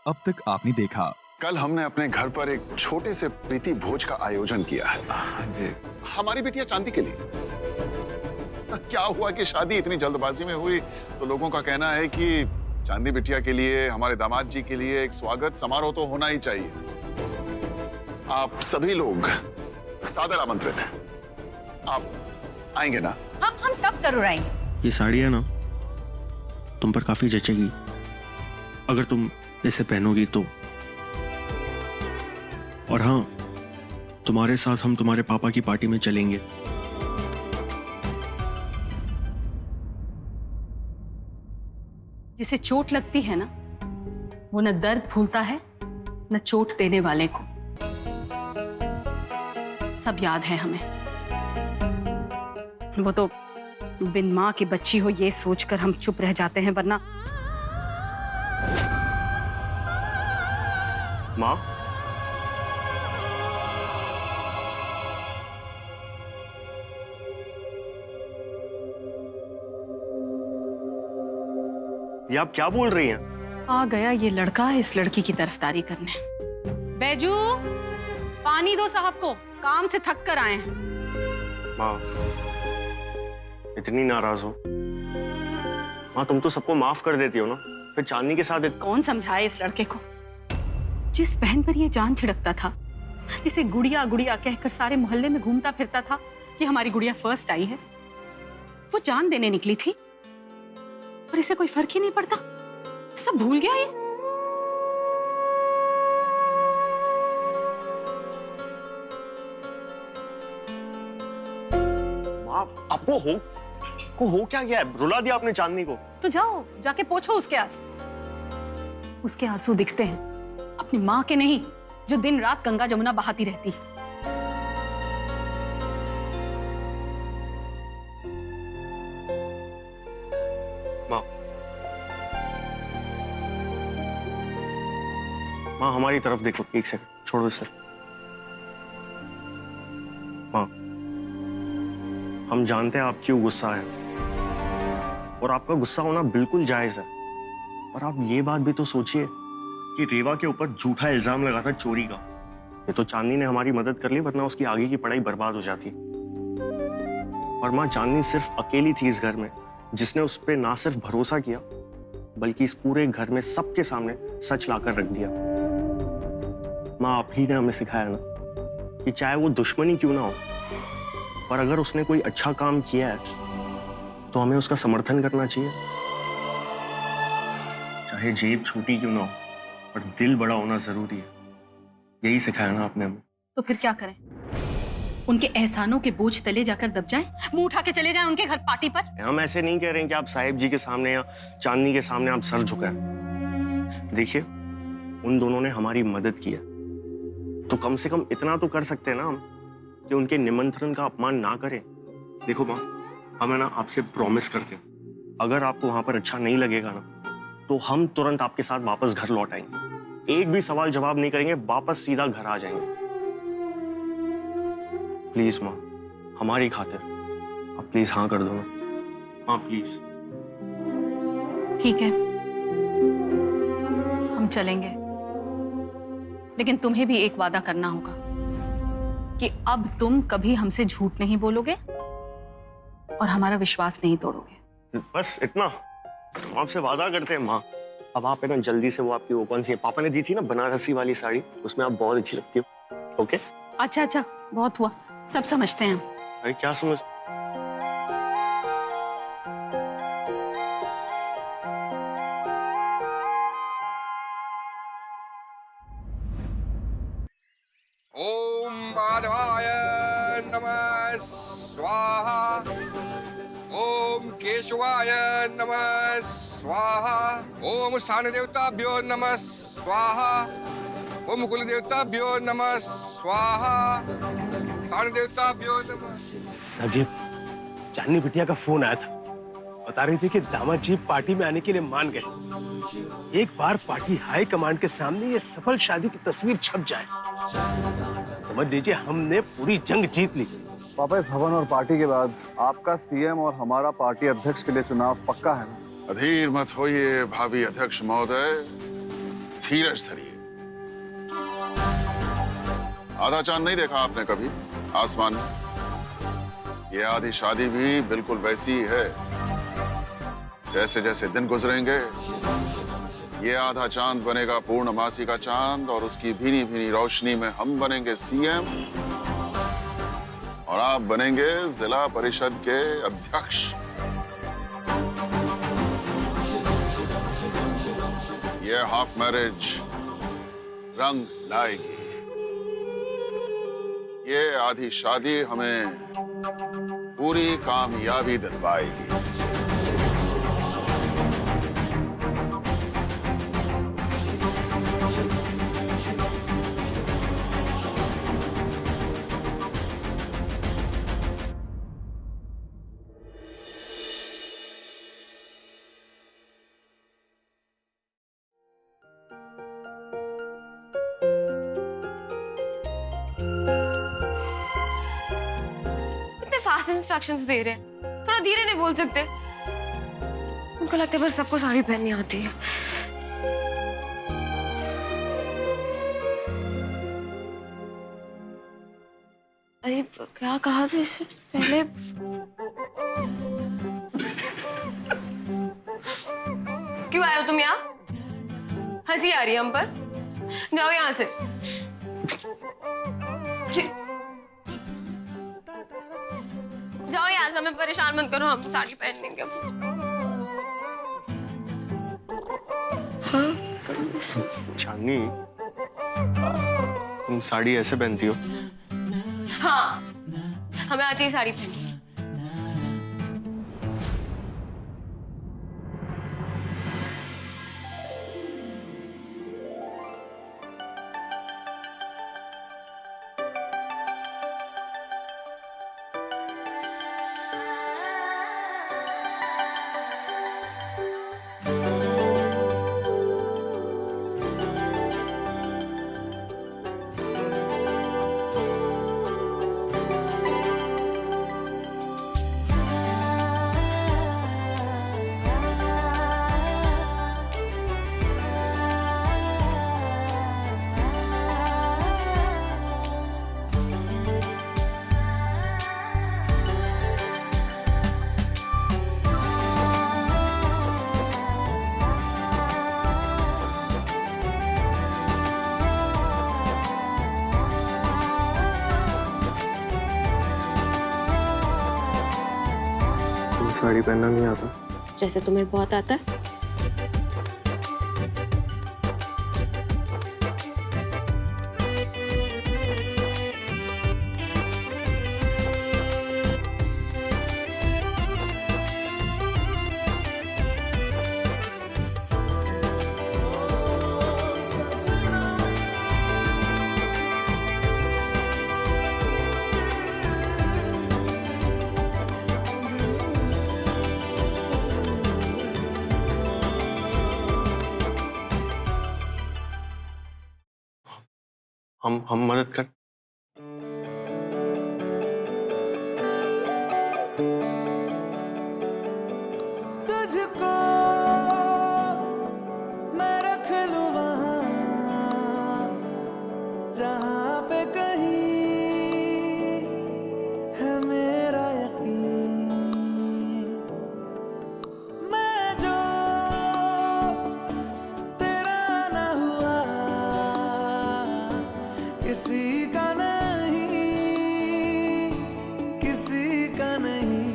अब तक आपने देखा। कल हमने अपने घर पर एक छोटे से प्रीति भोज का आयोजन किया है। जी। हमारी बिटिया चांदी के लिए। क्या हुआ कि शादी इतनी जल्दबाजी में हुई तो लोगों का कहना है कि चांदी बिटिया के लिए, हमारे दामाद जी के लिए एक स्वागत समारोह तो होना ही चाहिए। आप सभी लोग सादर आमंत्रित हैं। आप आएंगे ना? हम सब जरूर आएंगे। ये साड़ी है ना, तुम पर काफी जचेगी अगर तुम इसे पहनोगी तो। और हाँ, तुम्हारे साथ हम तुम्हारे पापा की पार्टी में चलेंगे। जिसे चोट लगती है ना, वो न दर्द भूलता है न चोट देने वाले को। सब याद है हमें। वो तो बिन मां की बच्ची हो ये सोचकर हम चुप रह जाते हैं, वरना माँ, ये आप क्या बोल रही हैं? आ गया ये लड़का इस लड़की की तरफदारी करने। बैजू, पानी दो साहब को, काम से थक कर आए हैं। माँ, इतनी नाराज हो? माँ, तुम तो सबको माफ कर देती हो ना, फिर चांदनी के साथ कौन समझाए इस लड़के को? जिस बहन पर ये जान छिड़कता था, जिसे गुड़िया गुड़िया कहकर सारे मोहल्ले में घूमता फिरता था कि हमारी गुड़िया फर्स्ट आई है, वो जान देने निकली थी और इसे कोई फर्क ही नहीं पड़ता। सब भूल गया ये। माँ, आपको हो क्या गया है? रुला दिया आपने चांदनी को। तो जाओ, जाके पोंछो उसके आंसू। उसके आंसू दिखते हैं अपनी माँ के नहीं, जो दिन रात गंगा जमुना बहाती रहती है। माँ, हमारी तरफ देखो, एक सेकंड छोड़ो इसे। माँ, हम जानते हैं आप क्यों गुस्सा है और आपका गुस्सा होना बिल्कुल जायज है, पर आप ये बात भी तो सोचिए कि रेवा के ऊपर झूठा इल्जाम लगा था चोरी का। ये तो चांदनी ने हमारी मदद कर ली, वरना उसकी आगे की पढ़ाई बर्बाद हो जाती। और माँ, चांदनी सिर्फ अकेली थी इस घर में जिसने उस पर ना सिर्फ भरोसा किया, बल्कि इस पूरे घर में सबके सामने सच लाकर रख दिया। माँ, आप ही ने हमें सिखाया ना कि चाहे वो दुश्मनी क्यों ना हो, पर अगर उसने कोई अच्छा काम किया है तो हमें उसका समर्थन करना चाहिए। चाहे जेब छोटी क्यों ना हो, पर दिल बड़ा होना जरूरी है। यही सिखाया ना आपने हमें। तो फिर क्या करें? उनके एहसानों के बोझ तले जाकर दब जाएं, मुंह उठा के चले जाएं उनके घर पार्टी पर? हम ऐसे नहीं कह रहे हैं कि आप साहिब जी के सामने या चांदनी के सामने आप सर झुकाएं। देखिए, उन दोनों ने हमारी मदद की है, तो कम से कम इतना तो कर सकते हैं ना हम कि उनके निमंत्रण का अपमान ना करें। देखो माँ, हमें ना आपसे प्रॉमिस करते हैं, अगर आपको वहां पर अच्छा नहीं लगेगा ना, तो हम तुरंत आपके साथ वापस घर लौट आएंगे। एक भी सवाल जवाब नहीं करेंगे, वापस सीधा घर आ जाएंगे। प्लीज माँ, हमारी खातिर आप प्लीज हाँ कर दो ना। हाँ प्लीज। ठीक है, हम चलेंगे, लेकिन तुम्हें भी एक वादा करना होगा कि अब तुम कभी हमसे झूठ नहीं बोलोगे और हमारा विश्वास नहीं तोड़ोगे। बस इतना हम आपसे वादा करते हैं माँ। अब आप है ना जल्दी से वो आपकी वो कौन सी पापा ने दी थी ना बनारसी वाली साड़ी, उसमें आप बहुत अच्छी लगती हो। ओके? अच्छा अच्छा, बहुत हुआ, सब समझते हैं हम। अरे क्या समझ? ओम माधवाय नमः स्वाहा। ओम केशवाय नमः स्वाहा। ओम स्थान देवताभ्यो नमः स्वाहा। ओम कुल देवताभ्यो नमः स्वाहा। स्थान देवताभ्यो नमः। सजीव, चांदनी बिटिया का फोन आया था, बता रही थी कि दामाद जी पार्टी में आने के लिए मान गए। एक बार पार्टी हाई कमांड के सामने ये सफल शादी की तस्वीर छप जाए, समझ लीजिए हमने पूरी जंग जीत ली। पापा, इस हवन और पार्टी के बाद आपका सीएम और हमारा पार्टी अध्यक्ष के लिए चुनाव पक्का है ना? अधीर मत होइए भावी अध्यक्ष महोदय, धीरज धरिए। आधा चांद नहीं देखा आपने कभी आसमान में? ये आधी शादी भी बिल्कुल वैसी ही है। जैसे जैसे दिन गुजरेंगे ये आधा चांद बनेगा पूर्णमासी का चांद, और उसकी भीनी भीनी रोशनी में हम बनेंगे सीएम और आप बनेंगे जिला परिषद के अध्यक्ष। ये हाफ मैरिज रंग लाएगी। ये आधी शादी हमें पूरी कामयाबी दिलवाएगी। फास्ट इंस्ट्रक्शंस दे रहे हैं, थोड़ा धीरे नहीं बोल सकते? उनको लगता है बस सबको साड़ी पहननी आती है। अरे क्या कहा था इससे पहले? क्यों आए हो तुम यहाँ? हंसी आ रही है हम पर? जाओ यहाँ से। जाओ यहाँ से, हमें परेशान मत करो, हम साड़ी पहन लेंगे। हाँ? चांदनी, तुम साड़ी ऐसे पहनती हो? हाँ, हमें आती है साड़ी पहननी। साड़ी पहनना नहीं आता? जैसे तुम्हें बहुत आता है। हम मदद कर। तुझको मैं रख लूं वहां जहां पे कहीं है मेरा यकीन। मैं जो तेरा ना हुआ किसी का नहीं, किसी का नहीं।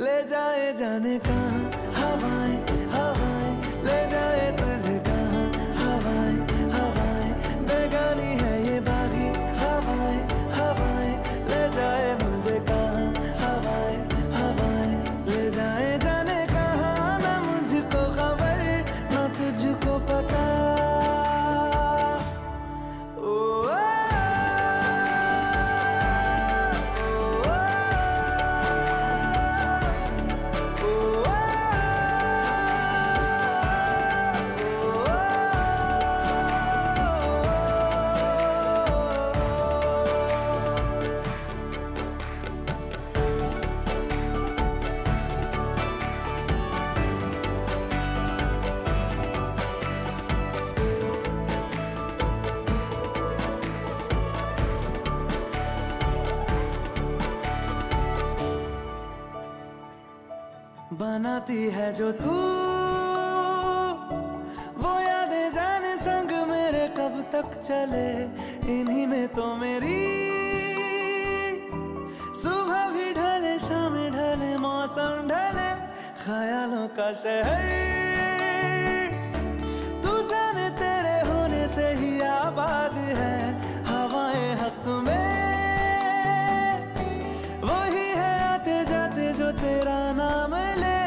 ले जाए जाने कहाँ हवाएं हवाएं, ले जाए तुझे कहाँ हवाएं हवाएं। बेगानी है ये बागी हवाएं हवाएं, ले जाए मुझे कहाँ हवाएं हवाएं। ले जाए जाने कहाँ, ना मुझको खबर ना तुझको पता। बनाती है जो तू, वो यादें जाने संग मेरे कब तक चले, इन्हीं में तो मेरी सुबह भी ढले शाम ढले मौसम ढले, ख्यालों का शहर तू जाने तेरे होने से ही आबाद है, हवाएं हक में वही है आते जाते जो तेरा नाम ले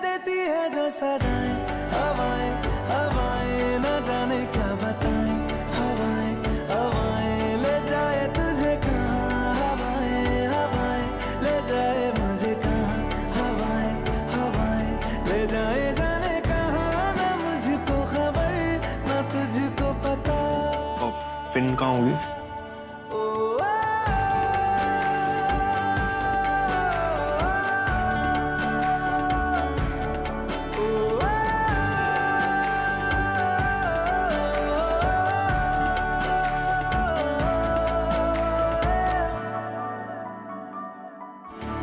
देती है जो सदाएं, हवाएं हवाएं न जाने क्या बताएं, हवाएं हवाएं ले जाए तुझे कहाँ, हवाएं हवाएं ले जाए मुझे कहाँ, हवाएं हवाएं ले जाए जाने कहाँ, ना मुझको खबर ना तुझको पता। पिन कहाँ होगी?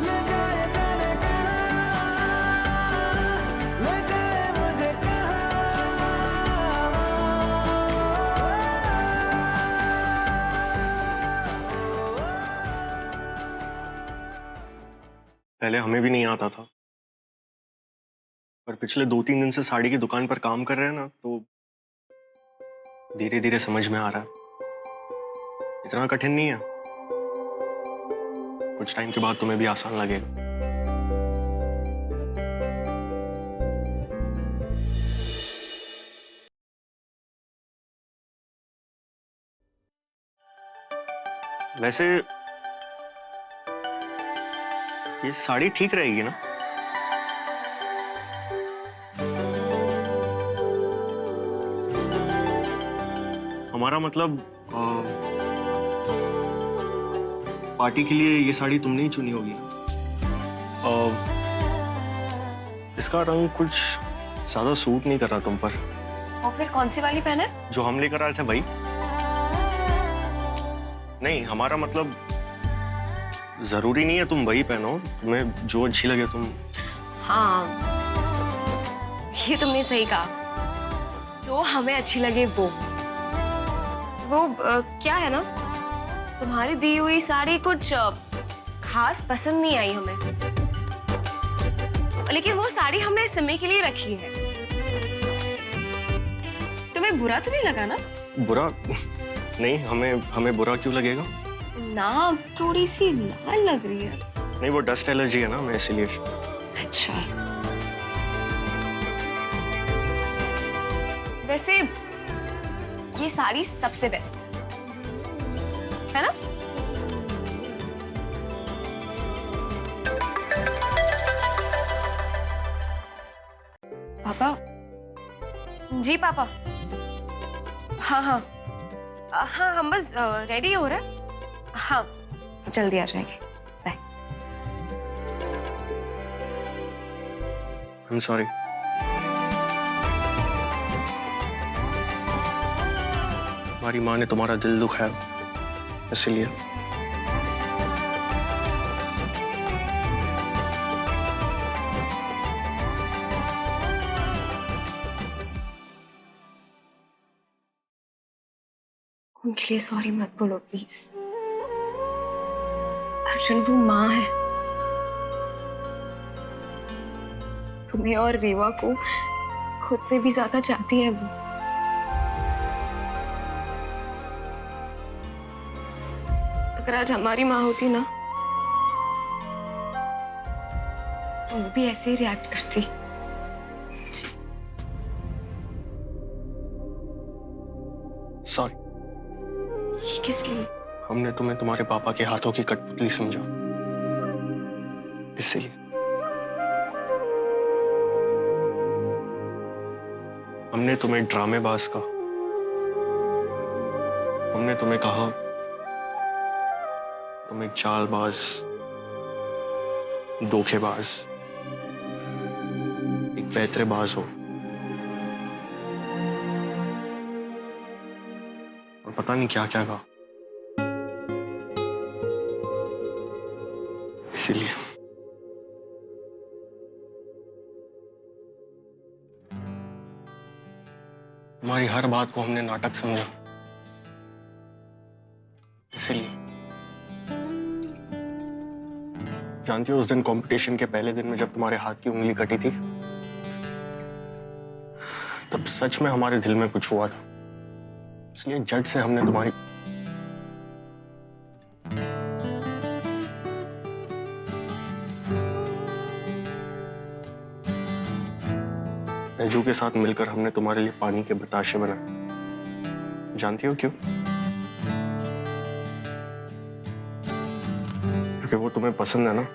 ले जाए जाने कहाँ, ले जाए मुझे पहले हमें भी नहीं आता था, पर पिछले 2-3 दिन से साड़ी की दुकान पर काम कर रहे हैं ना, तो धीरे धीरे समझ में आ रहा है इतना कठिन नहीं है, कुछ टाइम के बाद तुम्हें भी आसान लगेगा। वैसे ये साड़ी ठीक रहेगी ना? हमारा मतलब पार्टी के लिए ये साड़ी तुमने ही चुनी होगी ना? इसका रंग कुछ ज्यादा सूट नहीं कर रहा तुम पर। और फिर कौन सी वाली पहने? जो हम लेकर आए थे भाई। नहीं, हमारा मतलब जरूरी नहीं है तुम वही पहनो, तुम्हें जो अच्छी लगे तुम। हाँ, ये तुमने सही कहा, जो हमें अच्छी लगे वो क्या है ना, तुम्हारी दी हुई साड़ी कुछ खास पसंद नहीं आई हमें, लेकिन वो साड़ी हमने सिमी के लिए रखी है। तुम्हें बुरा तो नहीं लगा ना? बुरा नहीं, हमें बुरा क्यों लगेगा? ना, थोड़ी सी लाल लग रही है। नहीं, वो डस्ट एलर्जी है ना, मैं इसीलिए। अच्छा, वैसे ये साड़ी सबसे बेस्ट है ना? पापा जी, पापा हाँ हाँ हाँ, हम बस रेडी हो रहे हैं। हाँ, जल्दी आ जाएंगे। बाय। I'm sorry। हमारी माँ ने तुम्हारा दिल दुखाया, इसलिए। उनके लिए सॉरी मत बोलो प्लीज। अर्जुन, वो माँ है, तुम्हें और रेवा को खुद से भी ज्यादा चाहती है वो। अगर आज हमारी माँ होती ना, तो वो भी ऐसे ही रिएक्ट करती। सच्ची। सॉरी। ये किस लिए? हमने तुम्हें तुम्हारे पापा के हाथों की कठपुतली समझा, इसलिए। हमने तुम्हें ड्रामेबाज कहा, हमने तुम्हें कहा तुम एक चालबाज, धोखेबाज, एक पैतरेबाज हो, और पता नहीं क्या क्या कहा। इसीलिए तुम्हारी हर बात को हमने नाटक समझा, इसलिए। जानती हो, उस दिन कंपटीशन के पहले दिन में जब तुम्हारे हाथ की उंगली कटी थी, तब सच में हमारे दिल में कुछ हुआ था। इसलिए जट से हमने तुम्हारी रज्जू के साथ मिलकर हमने तुम्हारे लिए पानी के बताशे बनाए। जानती हो क्यों? क्योंकि वो तुम्हें पसंद है ना,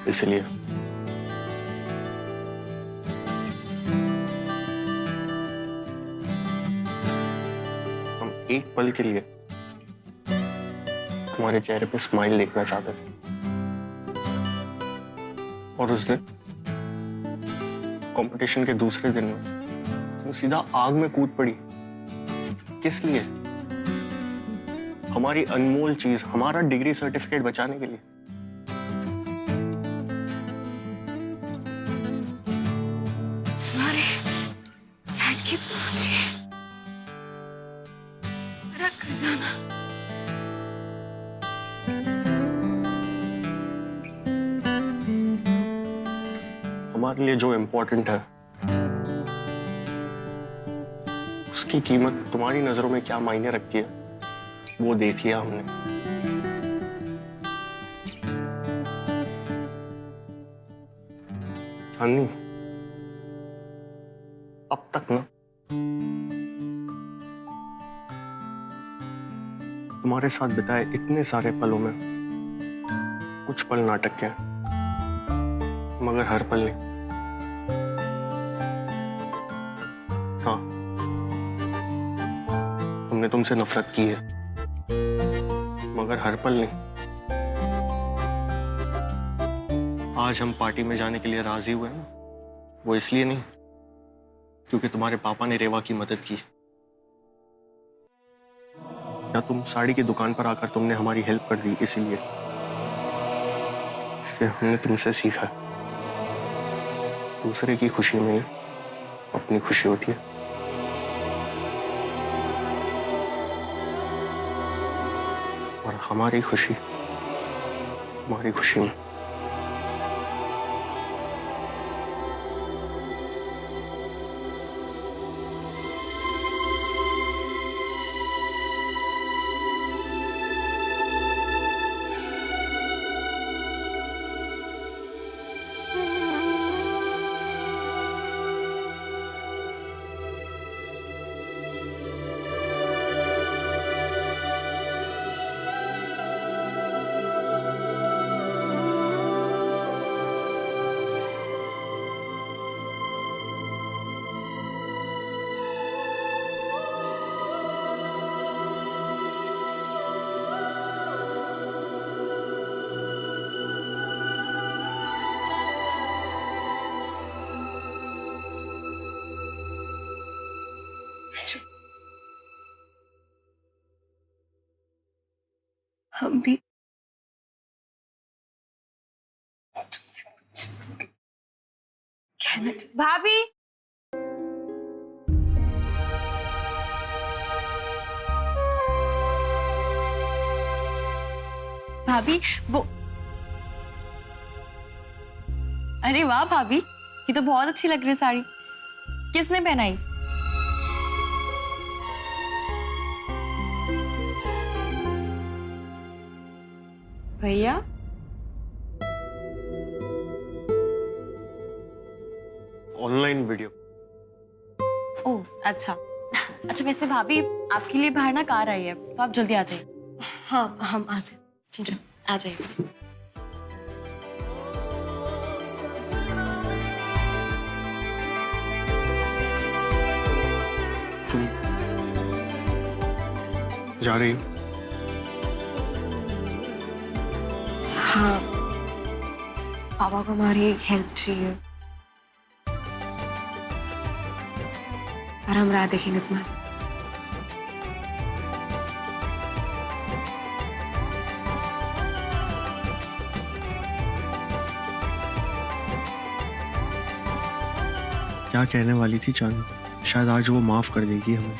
इसलिए। हम एक पल के लिए तुम्हारे चेहरे पे स्माइल देखना चाहते थे, और उस दिन कंपटीशन के दूसरे दिन में तुम सीधा आग में कूद पड़ी। किस लिए? हमारी अनमोल चीज, हमारा डिग्री सर्टिफिकेट बचाने के लिए। तुम्हारे डैड की पूंजी, मेरा खजाना। हमारे लिए जो इम्पोर्टेंट है, उसकी कीमत तुम्हारी नजरों में क्या मायने रखती है, वो देख लिया हमने। चांदनी, अब तक ना तुम्हारे साथ बिताए इतने सारे पलों में कुछ पल नाटक के हैं, मगर हर पल नहीं। हाँ, हमने तुमसे नफरत की है, मगर हर पल नहीं। आज हम पार्टी में जाने के लिए राजी हुए हैं ना, वो इसलिए नहीं क्योंकि तुम्हारे पापा ने रेवा की मदद की, या तुम साड़ी की दुकान पर आकर तुमने हमारी हेल्प कर दी, इसीलिए। हमने तुमसे सीखा, दूसरे की खुशी में अपनी खुशी होती है। और हमारी खुशी हमारी खुशी में। हम भी तुमसे कुछ कहना चाहते। भाभी, भाभी वो, अरे वाह भाभी, ये तो बहुत अच्छी लग रही है साड़ी। किसने पहनाई? भैया? Online video. ओह अच्छा अच्छा, वैसे भाभी आपके लिए बाहर ना कार आई है, तो आप जल्दी आ जाइए। हाँ हम आते हैं, आ जाइए। तुम जा रही हो? हाँ, पापा को हमारी हेल्प चाहिए, और हम राह देखेंगे तुम्हारी। क्या कहने वाली थी चांद? शायद आज वो माफ़ कर देगी हमें।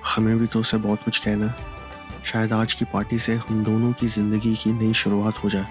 हमें भी तो उसे बहुत कुछ कहना है। शायद आज की पार्टी से हम दोनों की ज़िंदगी की नई शुरुआत हो जाए।